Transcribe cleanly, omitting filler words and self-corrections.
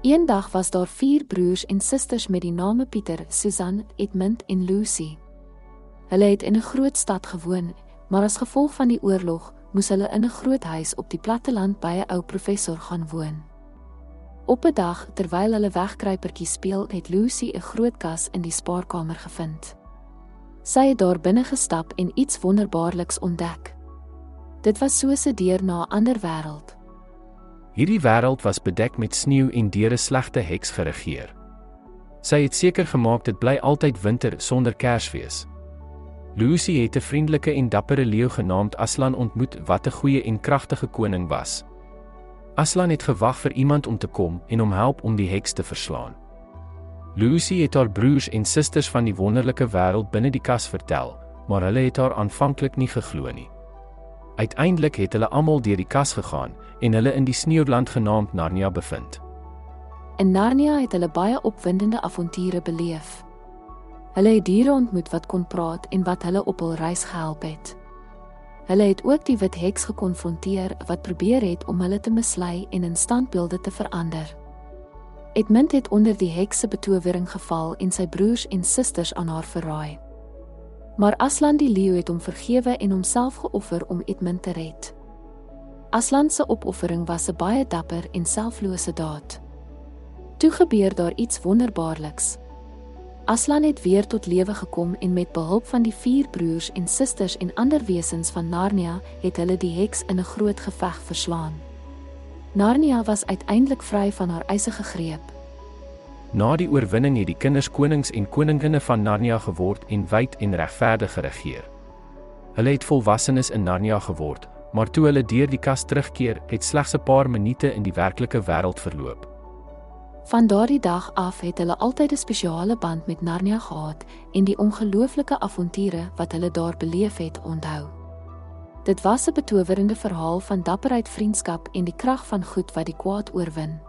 Eendag was daar 4 broers en susters met die name Pieter, Susan, Edmund en Lucy. Hulle het in 'n groot stad gewoon, maar as gevolg van die oorlog, moes hulle in 'n groot huis op die platteland by 'n ou professor gaan woon. Op 'n dag, terwyl hulle wegkruipertjie speel, het Lucy 'n groot kas in die spaarkamer gevind. Sy het daar binne gestap en iets wonderbaarliks ontdek. Dit was soos 'n deur na 'n ander wêreld. Hierdie wêreld was bedek met sneeu en deur 'n slegte heks geregeer. Sy het seker gemaak dit bly altyd winter sonder Kersfees. Lucy het 'n vriendelike en dappere leeu genaamd Aslan ontmoet wat 'n goeie en kragtige koning was. Aslan het gewag vir iemand om te kom en hom help om die heks te verslaan. Lucy het haar broers en susters van die wonderlike wêreld binne die kas vertel, maar hulle het haar aanvanklik nie geglo nie. Uiteindelik het hulle almal deur die kas gegaan en hulle in die sneeuland genaamd Narnia bevind. In Narnia het hulle baie opwindende avonture beleef. Hulle het diere ontmoet wat kon praat en wat hulle op hul reis gehelp het. Hulle het ook die wit heks gekonfronteer wat probeer het om hulle te mislei en in standbeelde te verander. Edmund het onder die heks se betowering geval en sy broers en susters aan haar verraai. Maar Aslan die leeu het hom vergewe en homself geoffer om Edmund te red. Aslan se opoffering was 'n baie dapper en selflose daad. Toe gebeur daar iets wonderbaarliks. Aslan het weer tot lewe gekom en met behulp van die 4 broers en susters en ander wesens van Narnia het hulle die heks in 'n groot geveg verslaan. Narnia was uiteindelik vry van haar eisige greep. Na die oorwinning het die kinders konings en koninginne van Narnia geword en wyd en regverdig geregeer. Hulle het volwassenes in Narnia geword, maar toe hulle deur die kas terugkeer, het slegs 'n paar minute in die werklike wêreld verloop. Van daardie dag af het hulle altyd 'n spesiale band met Narnia gehad en die ongelooflike avonture wat hulle daar beleef het onthou. Dit was 'n betowerende verhaal van dapperheid, vriendskap en die krag van goed wat die kwaad oorwin.